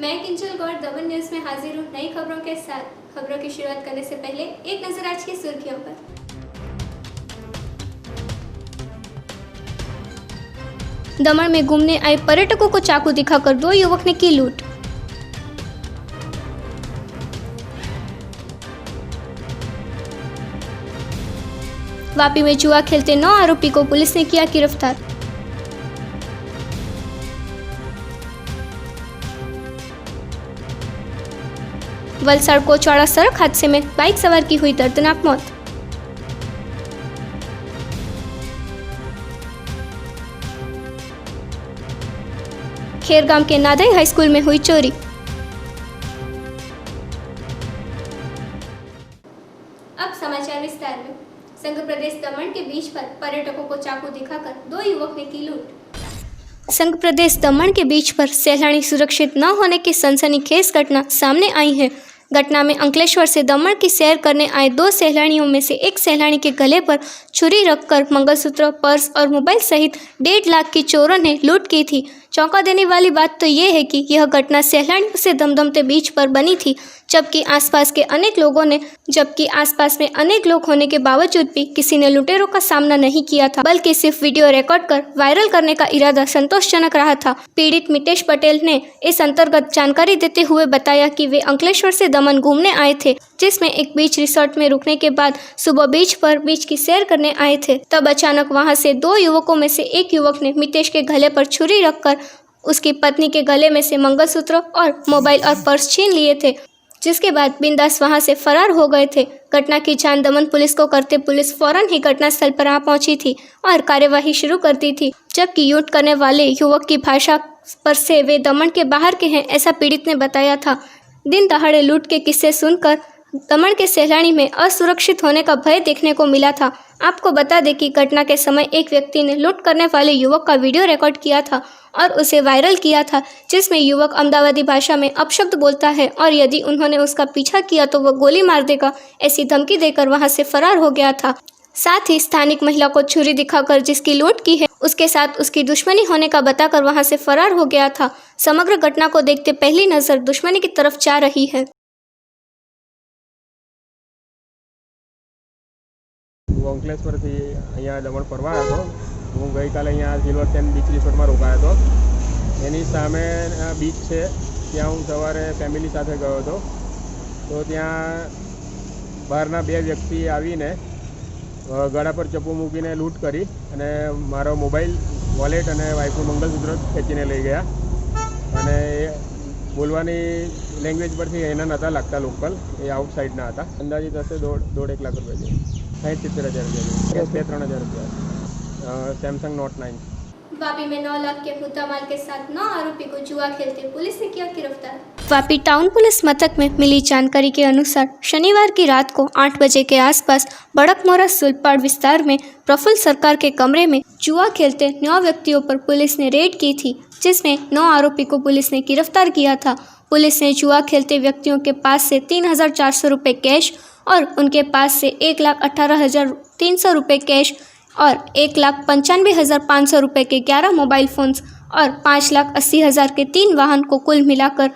मैं किंजल गौर दमन न्यूज में हाजिर हूँ नई खबरों के साथ। खबरों की शुरुआत करने से पहले एक नजर आज की सुर्खियों पर। दमन में घूमने आए पर्यटकों को चाकू दिखाकर 2 युवक ने की लूट। वापी में जुआ खेलते 9 आरोपी को पुलिस ने किया गिरफ्तार। वलसाड़ कोचवाड़ा सड़क हादसे में बाइक सवार की हुई दर्दनाक मौत। खेरगांव के नादई हाई स्कूल में हुई चोरी। अब समाचार विस्तार में। संघ प्रदेश दमन के बीच पर पर्यटकों को चाकू दिखाकर 2 युवक ने की लूट। संघ प्रदेश दमन के बीच पर सैलानी सुरक्षित न होने की सनसनीखेज घटना सामने आई है। घटना में अंकलेश्वर से दमन की सैर करने आए 2 सैलानियों में से एक सैलानी के गले पर छुरी रखकर मंगलसूत्र, पर्स और मोबाइल सहित 1.5 लाख की चोरों ने लूट की थी। चौंका देने वाली बात तो ये है कि यह घटना सैलानियों से दमदमते बीच पर बनी थी, जबकि आसपास में अनेक लोग होने के बावजूद भी किसी ने लुटेरों का सामना नहीं किया था, बल्कि सिर्फ वीडियो रिकॉर्ड कर वायरल करने का इरादा संतोषजनक रहा था। पीड़ित मितेश पटेल ने इस अंतर्गत जानकारी देते हुए बताया कि वे अंकलेश्वर से दमन घूमने आए थे, जिसमें एक बीच रिसोर्ट में रुकने के बाद सुबह बीच की सैर करने आए थे। तब अचानक वहां से 2 युवकों में से एक युवक ने मितेश के गले पर छुरी रखकर उसकी पत्नी के गले में से मंगलसूत्र और मोबाइल और पर्स छीन लिए थे, जिसके बाद बिंदास वहां से फरार हो गए थे। घटना की जान दमन पुलिस को करते पुलिस फौरन ही घटनास्थल पर आ पहुंची थी और कार्यवाही शुरू कर दी थी, जबकि लूट करने वाले युवक की भाषा पर से वे दमन के बाहर के हैं, ऐसा पीड़ित ने बताया था। दिन दहाड़े लूट के किस्से सुनकर दमन के सैलानी में असुरक्षित होने का भय देखने को मिला था। आपको बता दें कि घटना के समय एक व्यक्ति ने लूट करने वाले युवक का वीडियो रिकॉर्ड किया था और उसे वायरल किया था, जिसमें युवक अहमदाबादी भाषा में अपशब्द बोलता है और यदि उन्होंने उसका पीछा किया तो वह गोली मार देगा, ऐसी धमकी देकर वहां से फरार हो गया था। साथ ही स्थानिक महिला को छुरी दिखाकर जिसकी लूट की है उसके साथ उसकी दुश्मनी होने का बताकर वहां से फरार हो गया था। समग्र घटना को देखते पहली नजर दुश्मनी की तरफ जा रही है। અંકલેશ્વરથી અહીંયા દમણ ફરવા આવ્યો હતો। હું ગઈકાલે અહીંયા સિલ્વર સેન્ડ બીચ રિસોર્ટમાં રોકાયો હતો। એની સામે બીચ છે, ત્યાં હું સવારે ફેમિલી સાથે ગયો હતો। તો ત્યાં બહારના 2 વ્યક્તિ આવીને ગળા પર ચપ્પુ મૂકીને લૂંટ કરી અને મારો મોબાઈલ, વોલેટ અને વાઈફનું મંગલસૂત્ર ખેંચીને લઈ ગયા। અને બોલવાની લેંગ્વેજ પરથી એના નહોતા લાગતા લોકલ, એ આઉટસાઇડના હતા। અંદાજિત હશે 1.5 લાખ રૂપિયા જેવું, 60-70 હજાર રૂપિયા, 2-3 હજાર રૂપિયા। Samsung note 9। वापी में 9 लाख के मुद्दामाल के साथ 9 आरोपी को जुआ खेलते पुलिस ने किया गिरफ्तार। वापी टाउन पुलिस मथक में मिली जानकारी के अनुसार शनिवार की रात को 8 बजे के आसपास बड़कमोरा सुलपाड़ विस्तार में प्रफुल्ल सरकार के कमरे में जुआ खेलते 9 व्यक्तियों पर पुलिस ने रेड की थी, जिसमें 9 आरोपी को पुलिस ने गिरफ्तार किया था। पुलिस ने जुआ खेलते व्यक्तियों के पास से 3,400 रुपये कैश और उनके पास से 1,18,300 रुपये कैश और 1,95,500 रुपये के 11 मोबाइल फ़ोन्स और 5,80,000 के 3 वाहन को कुल मिलाकर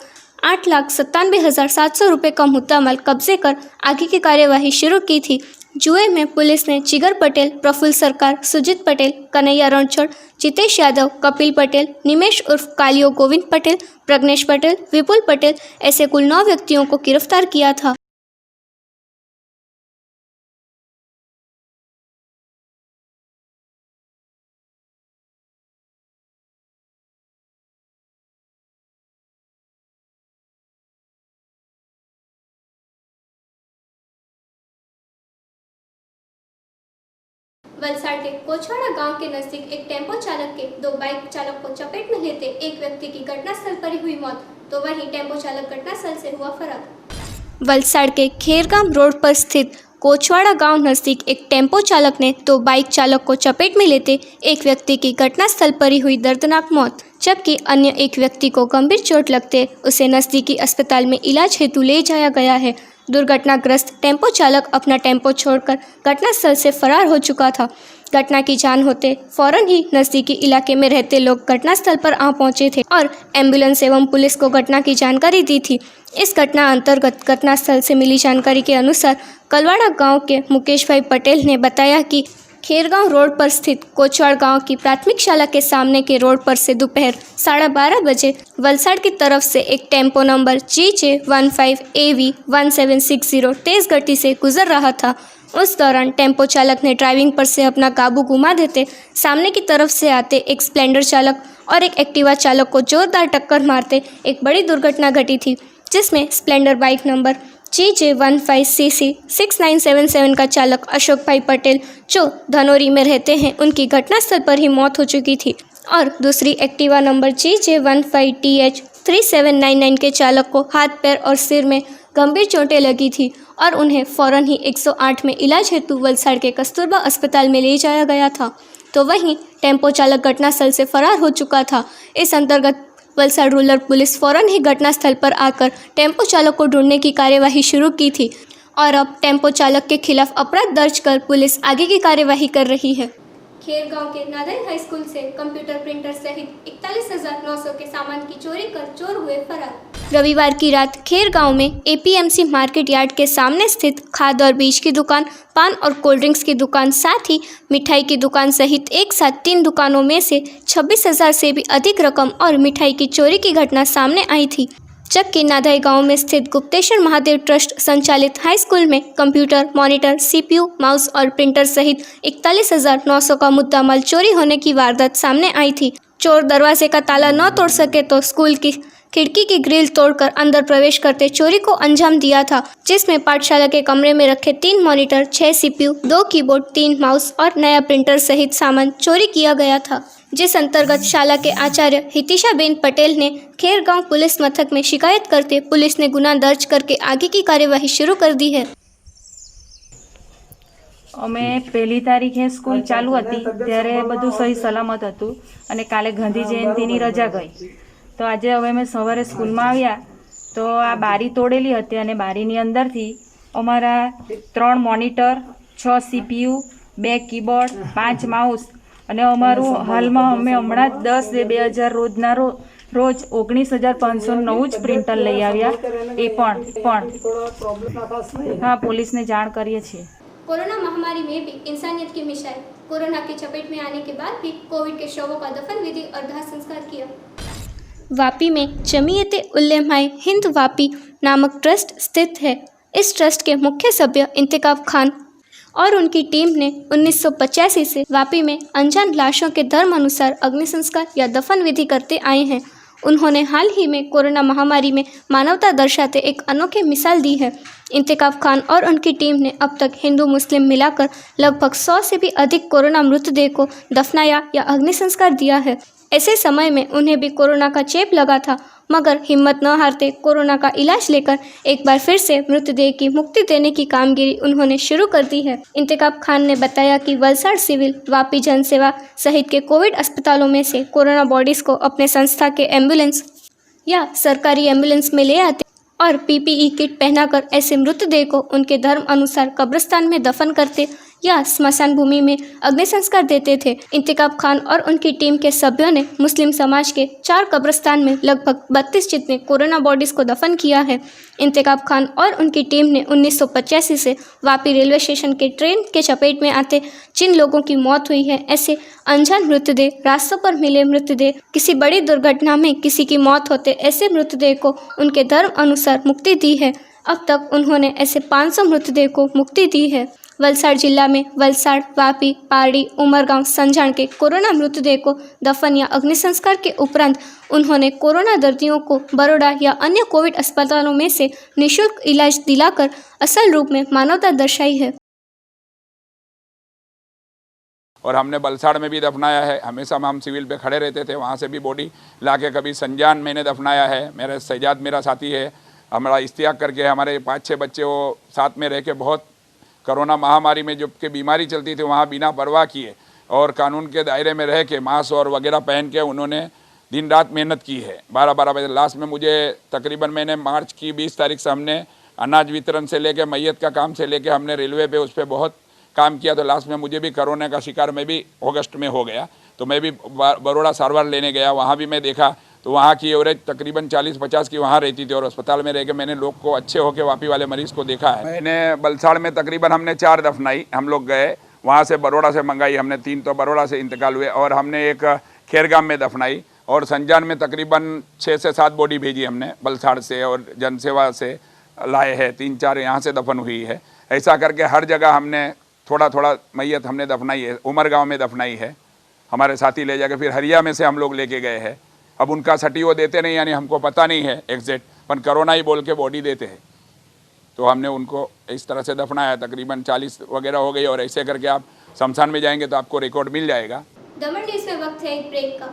8,97,700 रुपये का मुद्दामाल कब्जे कर आगे की कार्यवाही शुरू की थी। जुए में पुलिस ने जिगर पटेल, प्रफुल्ल सरकार, सुजीत पटेल, कन्हैया रणछोड़, जितेश यादव, कपिल पटेल, निमेश उर्फ कालियो गोविंद पटेल, प्रज्ञेश पटेल, विपुल पटेल ऐसे कुल 9 व्यक्तियों को गिरफ्तार किया था। वलसाड़ के कोचवाड़ा गांव के नजदीक एक टेम्पो चालक के 2 बाइक चालक को चपेट में लेते एक व्यक्ति की घटनास्थल पर ही हुई मौत, तो वहीं टेम्पो चालक घटनास्थल से हुआ फरार। वलसाड़ के खेरगांव रोड पर स्थित कोचवाड़ा गांव नजदीक एक टेम्पो चालक ने 2 बाइक चालक को चपेट में लेते एक व्यक्ति की घटनास्थल पर ही हुई दर्दनाक मौत, जबकि अन्य एक व्यक्ति को गंभीर चोट लगते उसे नजदीकी अस्पताल में इलाज हेतु ले जाया गया है। दुर्घटनाग्रस्त टेम्पो चालक अपना टेम्पो छोड़कर घटनास्थल से फरार हो चुका था। घटना की जान होते फौरन ही नज़दीकी इलाके में रहते लोग घटनास्थल पर आ पहुंचे थे और एम्बुलेंस एवं पुलिस को घटना की जानकारी दी थी। इस घटना अंतर्गत घटनास्थल से मिली जानकारी के अनुसार कलवाड़ा गांव के मुकेश भाई पटेल ने बताया कि खेरगांव रोड पर स्थित कोचवाड़ गांव की प्राथमिक शाला के सामने के रोड पर से दोपहर 12:30 बजे वलसाड़ की तरफ से एक टेम्पो नंबर GJ15AV1760 तेज गति से गुजर रहा था। उस दौरान टेम्पो चालक ने ड्राइविंग पर से अपना काबू गुमा देते सामने की तरफ से आते एक स्प्लेंडर चालक और एक एक्टिवा चालक को जोरदार टक्कर मारते एक बड़ी दुर्घटना घटी थी, जिसमें स्प्लेंडर बाइक नंबर GJ15CC6977 का चालक अशोक भाई पटेल जो धनौरी में रहते हैं, उनकी घटनास्थल पर ही मौत हो चुकी थी और दूसरी एक्टिवा नंबर GJ15TH3799 के चालक को हाथ, पैर और सिर में गंभीर चोटें लगी थी और उन्हें फौरन ही 108 में इलाज हेतु वलसाड़ के कस्तूरबा अस्पताल में ले जाया गया था। तो वहीं टेम्पो चालक घटनास्थल से फरार हो चुका था। इस अंतर्गत वलसाड़ रूरल पुलिस फौरन ही घटनास्थल पर आकर टेम्पो चालक को ढूंढने की कार्यवाही शुरू की थी और अब टेम्पो चालक के खिलाफ अपराध दर्ज कर पुलिस आगे की कार्यवाही कर रही है। खेरगांव के नादन हाई स्कूल से कंप्यूटर प्रिंटर सहित 41,900 के सामान की चोरी कर चोर हुए फरार। रविवार की रात खेरगांव में APMC मार्केट यार्ड के सामने स्थित खाद और बीज की दुकान, पान और कोल्ड ड्रिंक्स की दुकान, साथ ही मिठाई की दुकान सहित एक साथ 3 दुकानों में से 26,000 से भी अधिक रकम और मिठाई की चोरी की घटना सामने आई थी। जबकि नाधाई गांव में स्थित गुप्तेश्वर महादेव ट्रस्ट संचालित हाई स्कूल में कंप्यूटर, मॉनिटर, CPU, माउस और प्रिंटर सहित 41,900 का मुद्दा माल चोरी होने की वारदात सामने आई थी। चोर दरवाजे का ताला न तोड़ सके तो स्कूल की खिड़की की ग्रिल तोड़कर अंदर प्रवेश करते चोरी को अंजाम दिया था, जिसमें पाठशाला के कमरे में रखे 3 मॉनिटर, 6 CPU, 2 कीबोर्ड, 3 माउस और नया प्रिंटर सहित सामान चोरी किया गया था, जिस अंतर्गत शाला के आचार्य हितिशाबेन पटेल ने खेरगांव पुलिस मथक में शिकायत करते पुलिस ने गुना दर्ज करके आगे की कार्यवाही शुरू कर दी है। અમે પહેલી તારીખે સ્કૂલ ચાલુ હતી ત્યારે બધું સહી સલામત હતું અને કાલે ગાંધી જયંતિની રજા ગઈ, તો આજે હવે અમે સવારે સ્કૂલમાં આવ્યા તો આ બારી તોડેલી હતી અને બારીની અંદરથી અમારા 3 મોનિટર, 6 CPU, 2 કીબોર્ડ, 5 માઉસ અને અમારું હાલમાં અમે હમણાં 10/2/2000 રોજના રોજ 19,509 જ પ્રિન્ટર લઈ આવ્યા। એ પણ હા પોલીસને જાણ કરીએ છીએ। कोरोना महामारी में भी इंसानियत की मिसाइल, कोरोना की चपेट में आने के बाद भी कोविड के शवों का दफन विधि और दाह संस्कार किया। वापी में जमीयते उलेमाए हिंद वापी नामक ट्रस्ट स्थित है। इस ट्रस्ट के मुख्य सभ्य इंतखाब खान और उनकी टीम ने 1985 से वापी में अनजान लाशों के धर्म अनुसार अग्नि संस्कार या दफन विधि करते आए हैं। उन्होंने हाल ही में कोरोना महामारी में मानवता दर्शाते एक अनोखी मिसाल दी है। इंतखाब खान और उनकी टीम ने अब तक हिंदू मुस्लिम मिलाकर लगभग 100 से भी अधिक कोरोना मृतदेह को दफनाया या अग्नि संस्कार दिया है। ऐसे समय में उन्हें भी कोरोना का चेप लगा था, मगर हिम्मत न हारते कोरोना का इलाज लेकर एक बार फिर से मृतदेह की मुक्ति देने की कामगिरी उन्होंने शुरू कर दी है। इंतखाब खान ने बताया कि वलसाड़ सिविल, वापी जनसेवा सहित के कोविड अस्पतालों में से कोरोना बॉडीज़ को अपने संस्था के एम्बुलेंस या सरकारी एम्बुलेंस में ले आते और PPE किट पहनाकर ऐसे मृतदेह को उनके धर्म अनुसार कब्रिस्तान में दफन करते या स्मशान भूमि में अग्नि संस्कार देते थे। इंतखाब खान और उनकी टीम के सभ्यों ने मुस्लिम समाज के 4 कब्रिस्तान में लगभग 32 जितने कोरोना बॉडीज़ को दफन किया है। इंतखाब खान और उनकी टीम ने 1985 से वापी रेलवे स्टेशन के ट्रेन के चपेट में आते जिन लोगों की मौत हुई है, ऐसे अनजान मृतदेह, रास्तों पर मिले मृतदेह, किसी बड़ी दुर्घटना में किसी की मौत होते ऐसे मृतदेह को उनके धर्म अनुसार मुक्ति दी है। अब तक उन्होंने ऐसे 500 मृतदेह को मुक्ति दी है। वलसाड़ जिला में वलसाड़, वापी, पारडी, उमरगांव, संजाण के कोरोना मृतदेह को दफन या अग्नि संस्कार के उपरांत उन्होंने कोरोना दर्दियों को बड़ौदा या अन्य कोविड अस्पतालों में से निःशुल्क इलाज दिलाकर असल रूप में मानवता दर्शाई है। और हमने वलसाड़ में भी दफनाया है। हमेशा हम सिविल पे खड़े रहते थे, वहाँ से भी बॉडी लाके कभी संजान मैंने दफनाया है। मेरा सजाद मेरा साथी है, हमारा इश्तियाक करके हमारे 5-6 बच्चे वो साथ में रह के बहुत कोरोना महामारी में जब के बीमारी चलती थी वहाँ बिना परवाह किए और कानून के दायरे में रह के मास्क और वगैरह पहन के उन्होंने दिन रात मेहनत की है। 12-12 बजे लास्ट में मुझे तकरीबन मैंने मार्च की 20 तारीख से हमने अनाज वितरण से लेके मैयत का काम से लेके हमने रेलवे पे उस पर बहुत काम किया। तो लास्ट में मुझे भी कोरोना का शिकार मैं भी अगस्त में हो गया, तो मैं भी बड़ौदा सारवार लेने गया। वहाँ भी मैं देखा तो वहाँ की एवरेज तकरीबन 40-50 की वहाँ रहती थी और अस्पताल में रह के मैंने लोग को अच्छे होके वापी वाले मरीज़ को देखा है। मैंने बलसाड़ में तकरीबन हमने 4 दफनाई, हम लोग गए वहाँ से बड़ौदा से मंगाई हमने 3, तो बड़ौदा से इंतकाल हुए, और हमने एक खेरगाम में दफनाई, और संजान में तकरीबन 6 से 7 बॉडी भेजी हमने बलसाड़ से, और जनसेवा से लाए हैं 3-4 यहाँ से दफन हुई है। ऐसा करके हर जगह हमने थोड़ा थोड़ा मैयत हमने दफनाई है। उमरगांव में दफनाई है, हमारे साथी ले जाके, फिर हरिया में से हम लोग लेके गए हैं। अब उनका सटी वो देते नहीं, यानी हमको पता नहीं है एग्जैक्ट, पर कोरोना ही बोल के बॉडी देते हैं, तो हमने उनको इस तरह से दफनाया। तकरीबन 40 वगैरह हो गई, और ऐसे करके आप शमशान में जाएंगे तो आपको रिकॉर्ड मिल जाएगा। दमन न्यूज़ में वक्त है एक ब्रेक का।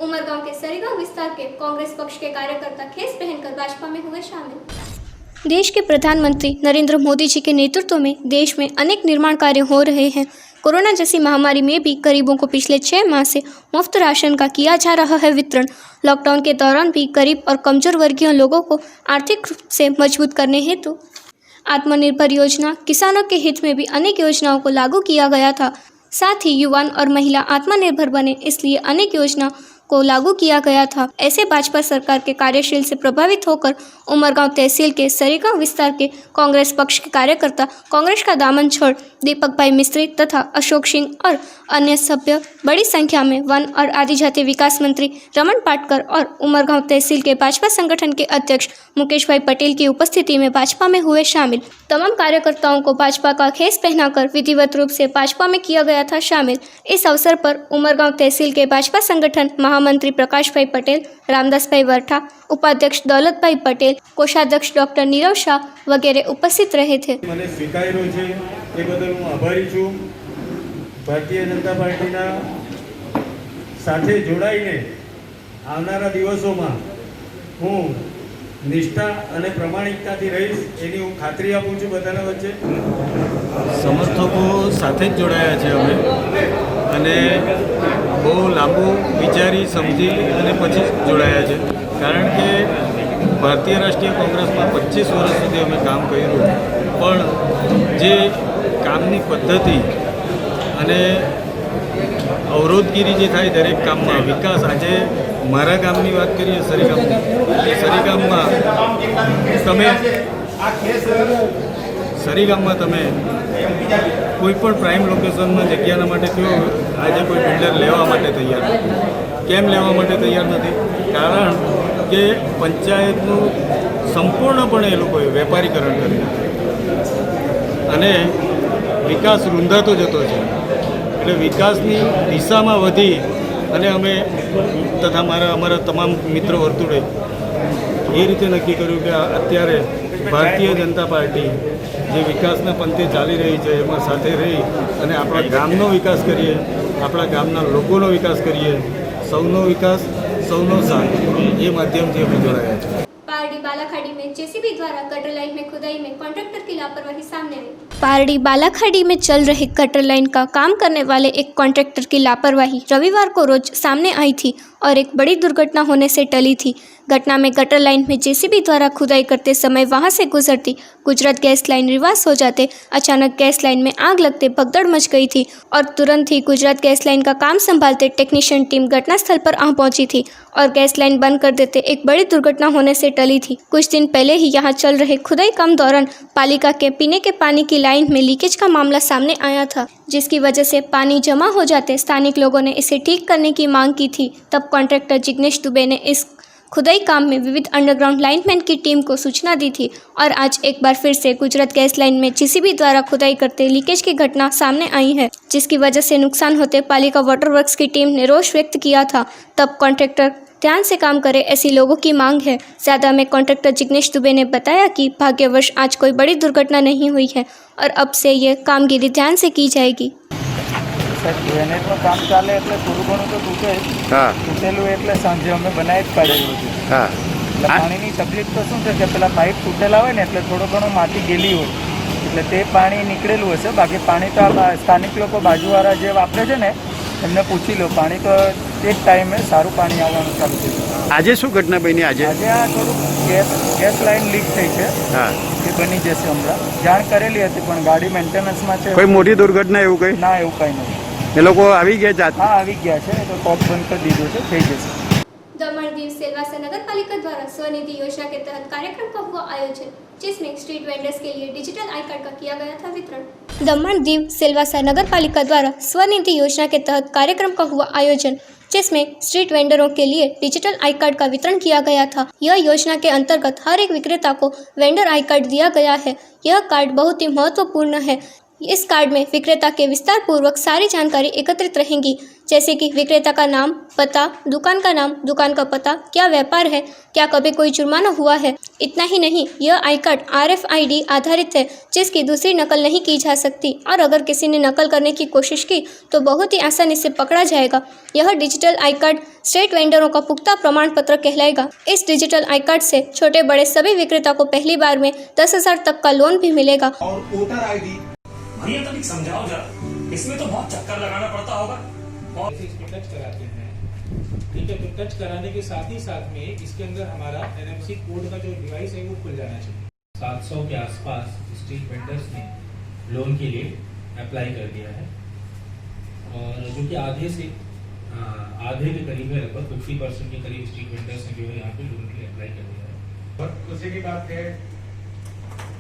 उमरगांव के सरीगांव विस्तार के कांग्रेस पक्ष के कार्यकर्ता खेस पहनकर भाजपा में हुए शामिल। देश के प्रधानमंत्री नरेंद्र मोदी जी के नेतृत्व में देश में अनेक निर्माण कार्य हो रहे हैं। कोरोना जैसी महामारी में भी गरीबों को पिछले 6 माह से मुफ्त राशन का किया जा रहा है वितरण। लॉकडाउन के दौरान भी गरीब और कमजोर वर्गीय लोगों को आर्थिक रूप से मजबूत करने हेतु आत्मनिर्भर योजना, किसानों के हित में भी अनेक योजनाओं को लागू किया गया था। साथ ही युवा और महिला आत्मनिर्भर बने, इसलिए अनेक योजना को लागू किया गया था। ऐसे भाजपा सरकार के कार्यशील से प्रभावित होकर उमरगांव तहसील के सरीगांव विस्तार के कांग्रेस पक्ष के कार्यकर्ता कांग्रेस का दामन छोड़ दीपक भाई मिस्त्री तथा अशोक सिंह और अन्य सभ्य बड़ी संख्या में वन और आदिजाति विकास मंत्री रमन पाटकर और उमरगांव तहसील के भाजपा संगठन के अध्यक्ष मुकेश भाई पटेल की उपस्थिति में भाजपा में हुए शामिल। तमाम कार्यकर्ताओं को भाजपा का खेस पहनाकर विधिवत रूप से भाजपा में किया गया था शामिल। इस अवसर पर उमरगांव तहसील के भाजपा संगठन महामंत्री प्रकाश भाई पटेल, रामदास भाई वर्ठा, उपाध्यक्ष दौलत भाई पटेल, कोषाध्यक्ष डॉक्टर नीरव शाह वगैरह उपस्थित रहे थे। મને સ્વીકાર્યો છે એ બદલ હું આભારી છું। ભારતીય જનતા પાર્ટીના સાથે જોડાઈને આવનારા દિવસોમાં હું નિષ્ઠા અને પ્રમાણિકતાથી રહીશ એની હું ખાતરી આપું છું બધાના વચ્ચે। સમર્થકો સાથે જ જોડાયા છે અમે અને બહુ લાંબુ વિચારી સમજી અને પછી જોડાયા છે, કારણ કે ભારતીય રાષ્ટ્રીય કોંગ્રેસમાં 25 વર્ષ સુધી અમે કામ કર્યું, પણ જે કામની પદ્ધતિ અને અવરોધગીરી જે થાય દરેક કામમાં વિકાસ, આજે મારા ગામની વાત કરીએ સરીગામમાં તમે કોઈ પણ પ્રાઇમ લોકેશનમાં જગ્યાના માટે કયો આજે કોઈ બિલ્ડર લેવા માટે તૈયાર નથી। કેમ લેવા માટે તૈયાર નથી? કારણ કે પંચાયતનું સંપૂર્ણપણે એ લોકોએ વેપારીકરણ કરી અને વિકાસ રૂંધાતો જતો છે। એટલે વિકાસની દિશામાં વધી અને અમે તથા અમારા તમામ મિત્ર વર્તુળે એ રીતે નક્કી કર્યું કે અત્યારે ભારતીય જનતા પાર્ટી જે વિકાસના પંથે ચાલી રહી છે એમાં સાથે રહી અને આપણા ગામનો વિકાસ કરીએ, આપણા ગામના લોકોનો વિકાસ કરીએ, સૌનો વિકાસ સૌનો સાથ, એ માધ્યમથી અમે જોડાયા છે। पारडी बालाखाड़ी में जेसीबी द्वारा गटर लाइन में खुदाई में कॉन्ट्रैक्टर की लापरवाही सामने आई। पारडी बालाखाड़ी में चल रही गटर लाइन का काम करने वाले एक कॉन्ट्रैक्टर की लापरवाही रविवार को रोज सामने आई थी और एक बड़ी दुर्घटना होने से टली थी। घटना में गटर लाइन में जेसीबी द्वारा खुदाई करते समय वहां से गुजरती गुजरात गैस लाइन रिवर्स हो जाते अचानक गैस लाइन में आग लगते भगदड़ मच गई थी और तुरंत ही गुजरात गैस लाइन का काम संभालते टेक्नीशियन टीम घटनास्थल पर आ पहुंची थी और गैस लाइन बंद कर देते एक बड़ी दुर्घटना होने से टली थी। कुछ दिन पहले ही यहां चल रहे खुदाई काम दौरान पालिका के पीने के पानी की लाइन में लीकेज का मामला सामने आया था, जिसकी वजह से पानी जमा हो जाते स्थानिक लोगों ने इसे ठीक करने की मांग की थी। तब कॉन्ट्रैक्टर जिग्नेश दुबे ने इस खुदाई काम में विविध अंडरग्राउंड लाइनमैन की टीम को सूचना दी थी और आज एक बार फिर से गुजरात गैस लाइन में जेसीबी द्वारा खुदाई करते लीकेज की घटना सामने आई है, जिसकी वजह से नुकसान होते पालिका वाटर वर्क्स की टीम ने रोष व्यक्त किया था। तब कॉन्ट्रैक्टर ध्यान से काम करे ऐसी लोगों की मांग है। ज़्यादा में कॉन्ट्रैक्टर जिग्नेश दुबे ने बताया कि भाग्यवश आज कोई बड़ी दुर्घटना नहीं हुई है और अब से ये कामगिरी ध्यान से की जाएगी। ડ્રેનેજનું કામ ચાલે એટલે થોડું ઘણું તો તૂટે જ, તૂટેલું એટલે સાંજે અમે બનાવી જ કાઢેલું છે। એટલે પાણીની તકલીફ તો શું છે કે પેલા પાઇપ તૂટેલા હોય ને એટલે થોડો ઘણો માટી ગેલી હોય એટલે તે પાણી નીકળેલું હશે, બાકી પાણી તો આ સ્થાનિક લોકો બાજુવાળા જે વાપરે છે ને એમને પૂછી લો, પાણી તો તે જ ટાઈમે સારું પાણી આવવાનું ચાલુ થયું। આજે શું ઘટના બની? આજે આ થોડુંક ગેસ લાઈન લીક થઈ છે, એ બની જશે હમણાં। જાણ કરેલી હતી પણ ગાડી મેન્ટેનન્સમાં છે। કોઈ મોટી દુર્ઘટના એવું કંઈ? ના, એવું કંઈ નથી। એ લોકો આવી ગયા જાત? હા, આવી ગયા છે, તો કોક બંધ કરી દીધું છે, થઈ જશે। दमन दीव सिलवासा नगर पालिका द्वारा स्वनिधि योजना के तहत कार्यक्रम का हुआ आयोजन, जिसमें स्ट्रीट वेंडर्स के लिए डिजिटल आई कार्ड का किया गया था वितरण। दमन दीव सिलवासा नगर पालिका द्वारा स्वनिधि योजना के तहत कार्यक्रम का हुआ आयोजन, जिसमें स्ट्रीट वेंडरों के लिए डिजिटल आई कार्ड का वितरण किया गया था। यह योजना के अंतर्गत हर एक विक्रेता को वेंडर आई कार्ड दिया गया है। यह कार्ड बहुत ही महत्वपूर्ण है। इस कार्ड में विक्रेता के विस्तार पूर्वक सारी जानकारी एकत्रित रहेंगी, जैसे कि विक्रेता का नाम, पता, दुकान का नाम, दुकान का पता, क्या व्यापार है, क्या कभी कोई जुर्माना हुआ है। इतना ही नहीं, यह आई कार्ड RFID आधारित है, जिसकी दूसरी नकल नहीं की जा सकती और अगर किसी ने नकल करने की कोशिश की तो बहुत ही आसानी से पकड़ा जाएगा। यह डिजिटल आई कार्ड स्ट्रीट वेंडरों का पुख्ता प्रमाण पत्र कहलाएगा। इस डिजिटल आई कार्ड से छोटे बड़े सभी विक्रेता को पहली बार में 10,000 तक का लोन भी मिलेगा। और वोटर ID भैया तभी समझाओ जरा, इसमें तो बहुत चक्कर लगाना पड़ता होगा। और इसको टच कराते हैं, ठीक है, तो टच कराने के साथ ही साथ में इसके अंदर हमारा NFC कोड का जो डिवाइस है वो खुल जाना चाहिए। 700 के आसपास स्ट्रीट वेंडर्स ने लोन के लिए अप्लाई कर दिया है और जो कि आधे के करीब है, लगभग 50% के करीब स्ट्रीट वेंडर्स ने जो है यहाँ पे यूनिटली अप्लाई कर दिया है। बहुत खुशी की बात है,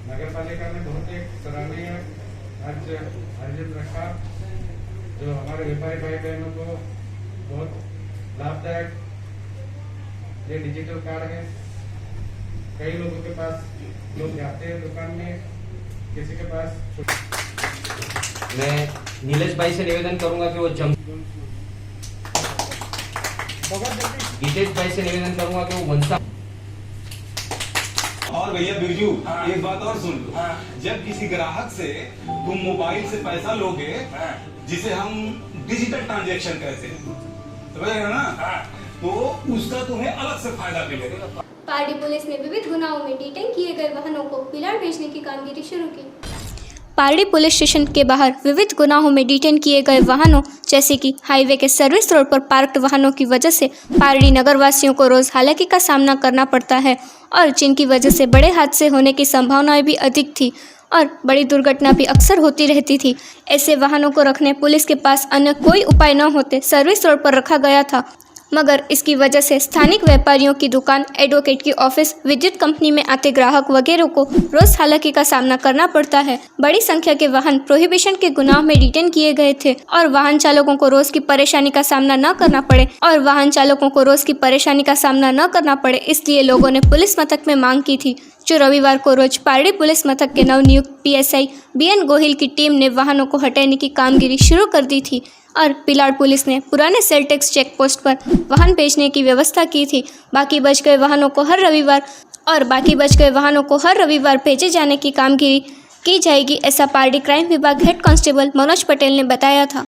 नगर पालिका ने बहुत एक सराहनीय आयोजन रखा जो हमारे व्यापारी भाई बहनों को बहुत लाभदायक। ये डिजिटल कार्ड है, कई लोगों के पास लोग जाते हैं दुकान में, किसी के पास। मैं नीलेश भाई से निवेदन करूंगा कि वो गीतेश भाई से निवेदन करूंगा कि वो वंशा। और भैया बिरजू, एक बात और सुन लो, जब किसी ग्राहक से तुम मोबाइल से पैसा लोगे, जिसे हम डिजिटल ट्रांजैक्शन कहते हैं, समझ रहे हो ना, तो उसका तुम्हें अलग से फायदा मिलेगा। पारडी पुलिस ने विविध गुनाहों में डिटेन किए गए वाहनों को पिलाड़ भेजने की कामगिरी शुरू की। पारडी पुलिस स्टेशन के बाहर विविध गुनाहों में डिटेन किए गए वाहनों जैसे कि हाईवे के सर्विस रोड पर पार्क्ड वाहनों की वजह से पारडी नगरवासियों को रोज हालाकी का सामना करना पड़ता है और जिनकी वजह से बड़े हादसे होने की संभावनाएं भी अधिक थी और बड़ी दुर्घटना भी अक्सर होती रहती थी। ऐसे वाहनों को रखने पुलिस के पास अन्य कोई उपाय न होते सर्विस रोड पर रखा गया था, मगर इसकी वजह से स्थानिक व्यापारियों की दुकान, एडवोकेट की ऑफिस, विद्युत कंपनी में आते ग्राहक वगैरह को रोज हालाकी का सामना करना पड़ता है। बड़ी संख्या के वाहन प्रोहिबिशन के गुनाह में डिटेन किए गए थे और वाहन चालकों को रोज की परेशानी का सामना न करना पड़े इसलिए लोगों ने पुलिस मथक में मांग की थी, जो रविवार को रोज पारडी पुलिस मथक के नवनियुक्त पीएसआई बीएन गोहिल की टीम ने वाहनों को हटाने की कामगिरी शुरू कर दी थी और पिलाड़ पुलिस ने पुराने सेल टैक्स चेक पोस्ट पर वाहन भेजने की व्यवस्था की थी। बाकी बच गए वाहनों को हर रविवार भेजे जाने की कामगिरी की जाएगी, ऐसा पारडी क्राइम विभाग हेड कांस्टेबल मनोज पटेल ने बताया था।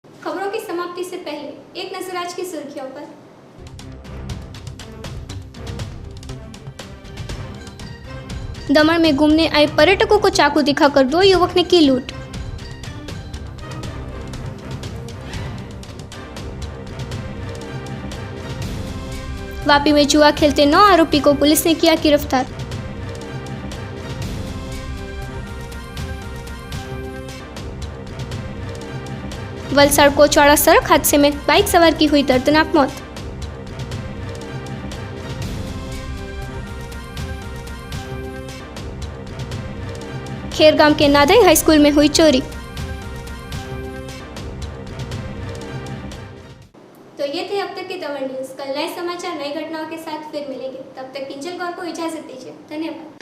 खबरों की समाप्ति से पहले एक नजर आज की सुर्खियों पर। दमन में घूमने आए पर्यटकों को चाकू दिखाकर 2 युवक ने की लूट। वापी में जुआ खेलते 9 आरोपी को पुलिस ने किया गिरफ्तार। वलसाड़ कोचवाड़ा सड़क हादसे में बाइक सवार की हुई दर्दनाक मौत। खेरगांव के नादई हाई स्कूल में हुई चोरी। तो ये थे अब तक के दमन न्यूज। कल नए समाचार, नई घटनाओं के साथ फिर मिलेंगे। तब तक किंजल कौर को इजाजत दीजिए। धन्यवाद।